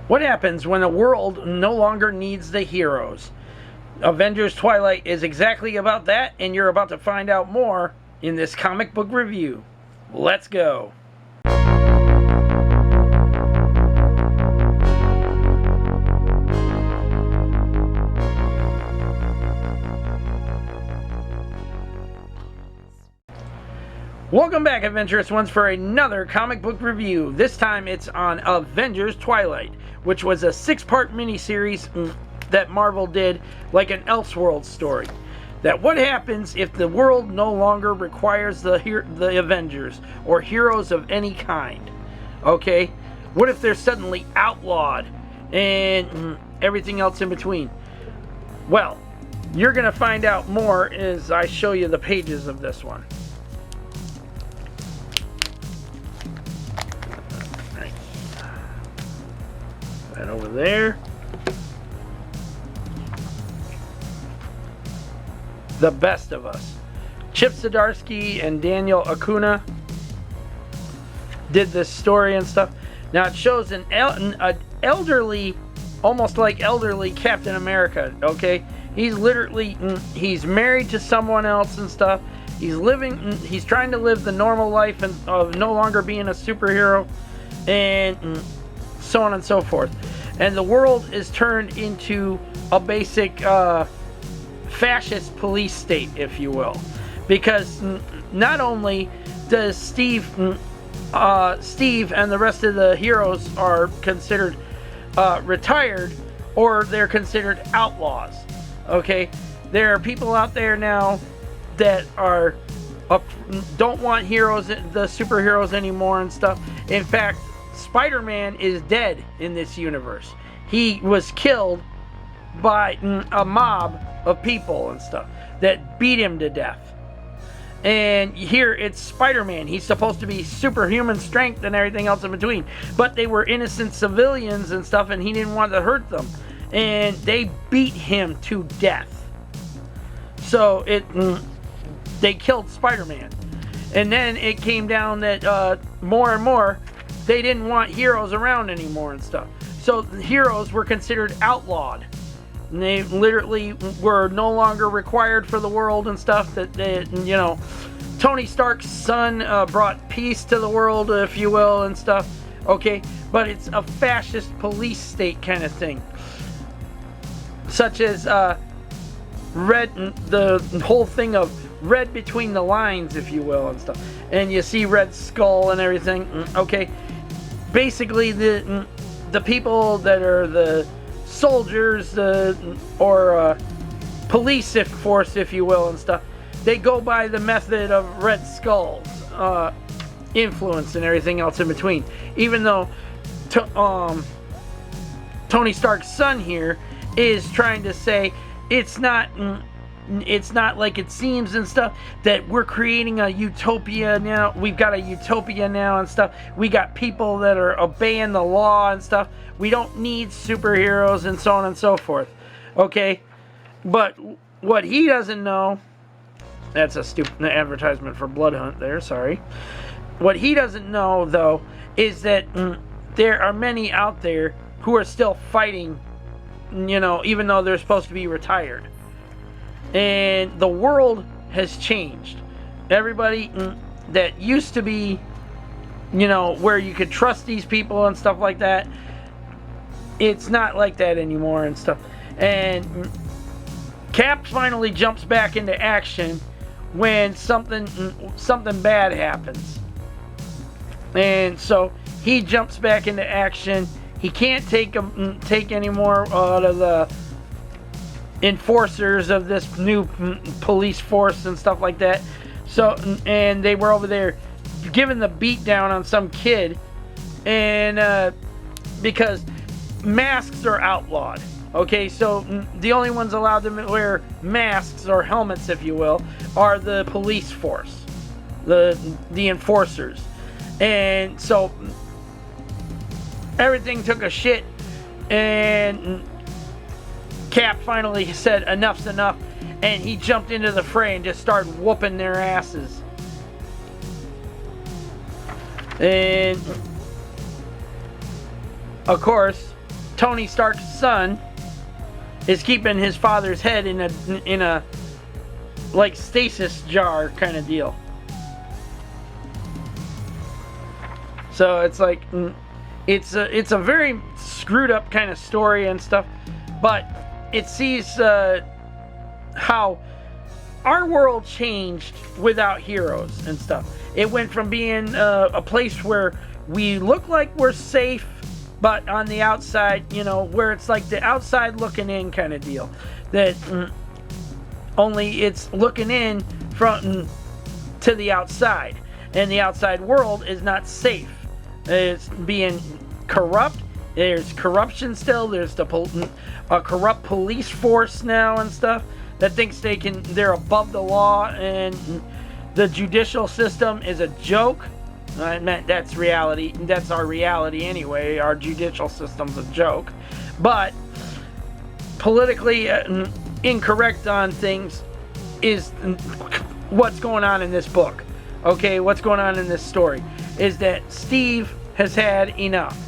What happens when a world no longer needs the heroes? Avengers Twilight is exactly about that, and you're about to find out more in this comic book review. Let's go. Welcome back, Adventurous Ones, for another comic book review. This time it's on Avengers Twilight, which was a 6-part miniseries that Marvel did like an Elseworlds story. That what happens if the world no longer requires the Avengers or heroes of any kind? Okay? What if they're suddenly outlawed and everything else in between? Well, you're going to find out more as I show you the pages of this one. That over there. The Best of Us. Chip Zdarsky and Daniel Acuna did this story and stuff. Now it shows an elderly, almost like elderly Captain America, okay? He's literally, he's married to someone else and stuff. He's trying to live the normal life of no longer being a superhero and so on and so forth. And the world is turned into a basic fascist police state, if you will, because not only does Steve and the rest of the heroes are considered retired, or they're considered outlaws. Okay, there are people out there now that are don't want heroes, the superheroes anymore and stuff. In fact, Spider-Man is dead in this universe. He was killed by a mob of people and stuff that beat him to death. And here it's Spider-Man. He's supposed to be superhuman strength and everything else in between. But they were innocent civilians and stuff, and he didn't want to hurt them. And they beat him to death. So they killed Spider-Man. And then it came down that more and more they didn't want heroes around anymore and stuff. So the heroes were considered outlawed. And they literally were no longer required for the world and stuff. That they, Tony Stark's son brought peace to the world, if you will, and stuff. Okay, but it's a fascist police state kind of thing. Such as the whole thing of read between the lines, if you will, and stuff. And you see Red Skull and everything. Okay. Basically, the people that are the soldiers or police force, if you will, and stuff, they go by the method of Red Skull's influence and everything else in between. Even though Tony Stark's son here is trying to say it's not like it seems and stuff, that we're creating a utopia now. We've got a utopia now and stuff. We got people that are obeying the law and stuff. We don't need superheroes and so on and so forth. Okay? But what he doesn't know, that's a stupid advertisement for Blood Hunt there, sorry. What he doesn't know, though, is that there are many out there who are still fighting, even though they're supposed to be retired. And the world has changed. Everybody that used to be, where you could trust these people and stuff like that, it's not like that anymore and stuff. And Cap finally jumps back into action when something bad happens. And so he jumps back into action. He can't take any more out of the enforcers of this new police force and stuff like that. So, and they were over there giving the beat down on some kid, and because masks are outlawed. Okay, so the only ones allowed to wear masks or helmets, if you will, are the police force, the enforcers. And so everything took a shit, and Cap finally said enough's enough, and he jumped into the fray and just started whooping their asses. And of course, Tony Stark's son is keeping his father's head in a like stasis jar kind of deal. So it's like it's a very screwed up kind of story and stuff, but it sees how our world changed without heroes and stuff. It went from being a place where we look like we're safe, but on the outside, you know, where it's like the outside looking in kind of deal. That only it's looking in from to the outside, and the outside world is not safe. It's being corrupt. There's corruption still. There's a corrupt police force now and stuff that thinks they're above the law, and the judicial system is a joke. I meant that's reality. That's our reality anyway. Our judicial system's a joke. But politically incorrect on things is what's going on in this book. Okay, what's going on in this story is that Steve has had enough.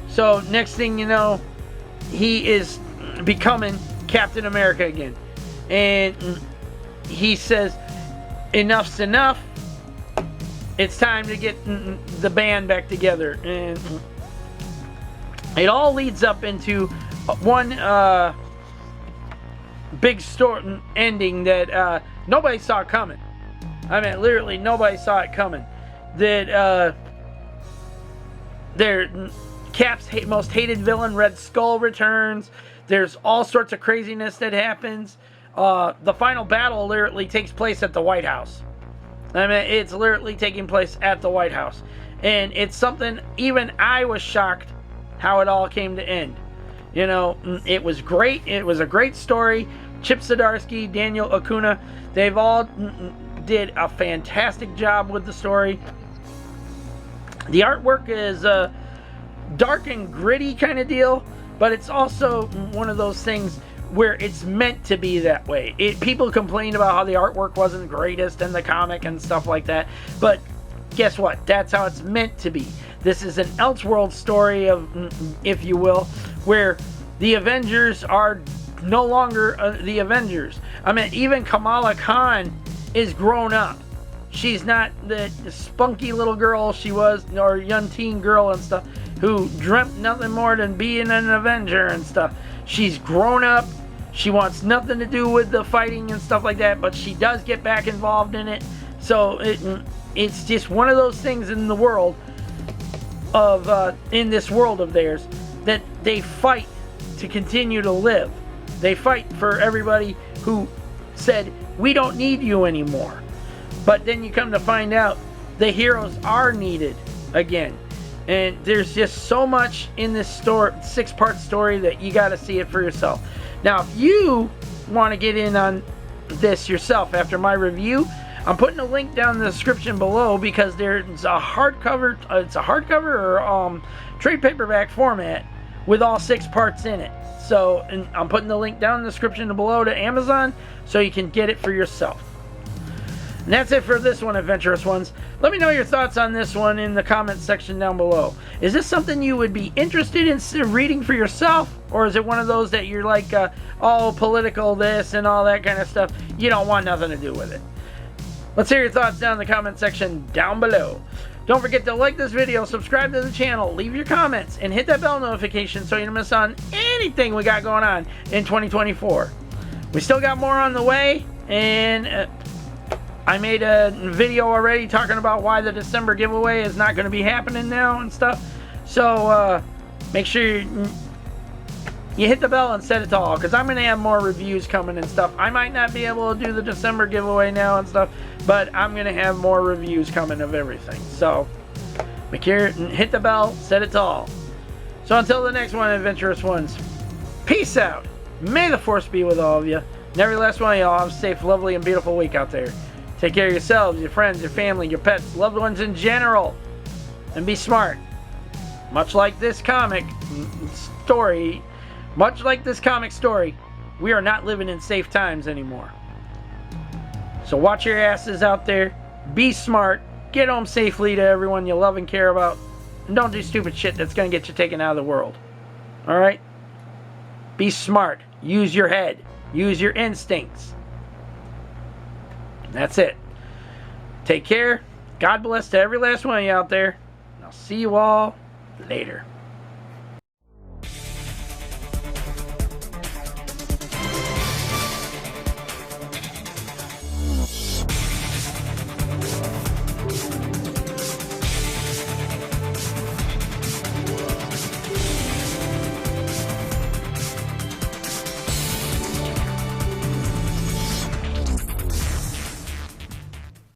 So next thing you know, he is becoming Captain America again. And he says, enough's enough. It's time to get the band back together. And it all leads up into one big story ending that nobody saw coming. I mean, literally nobody saw it coming. That Cap's most hated villain, Red Skull, returns. There's all sorts of craziness that happens. The final battle literally takes place at the White House. I mean, it's literally taking place at the White House. And it's something, even I was shocked how it all came to end. You know, it was great. It was a great story. Chip Zdarsky, Daniel Acuna, they've all did a fantastic job with the story. The artwork is dark and gritty kind of deal, but it's also one of those things where it's meant to be that way. People complained about how the artwork wasn't greatest in the comic and stuff like that, but guess what? That's how it's meant to be. This is an Elseworld story, of, if you will, where the Avengers are no longer the Avengers. I mean, even Kamala Khan is grown up. She's not the spunky little girl she was, or young teen girl and stuff, who dreamt nothing more than being an Avenger and stuff. She's grown up. She wants nothing to do with the fighting and stuff like that, but she does get back involved in it. So it's just one of those things in the world of, in this world of theirs, that they fight to continue to live. They fight for everybody who said, we don't need you anymore. But then you come to find out the heroes are needed again. And there's just so much in this story, 6-part story, that you got to see it for yourself. Now, if you want to get in on this yourself after my review, I'm putting a link down in the description below, because there's a hardcover, or trade paperback format with all 6 parts in it. So, and I'm putting the link down in the description below to Amazon, so you can get it for yourself. And that's it for this one, Adventurous Ones. Let me know your thoughts on this one in the comments section down below. Is this something you would be interested in reading for yourself? Or is it one of those that you're like, oh, political this and all that kind of stuff? You don't want nothing to do with it. Let's hear your thoughts down in the comment section down below. Don't forget to like this video, subscribe to the channel, leave your comments, and hit that bell notification so you don't miss on anything we got going on in 2024. We still got more on the way, and I made a video already talking about why the December giveaway is not going to be happening now and stuff. So make sure you hit the bell and set it to all, because I'm going to have more reviews coming and stuff. I might not be able to do the December giveaway now and stuff, but I'm going to have more reviews coming of everything. So make sure hit the bell, set it to all. So until the next one, Adventurous Ones, peace out. May the Force be with all of you. And every last one of y'all have a safe, lovely, and beautiful week out there. Take care of yourselves, your friends, your family, your pets, loved ones in general. And be smart. Much like this comic story, we are not living in safe times anymore. So watch your asses out there. Be smart. Get home safely to everyone you love and care about. And don't do stupid shit that's going to get you taken out of the world. Alright? Be smart. Use your head. Use your instincts. That's it. Take care. God bless to every last one of you out there. And I'll see you all later.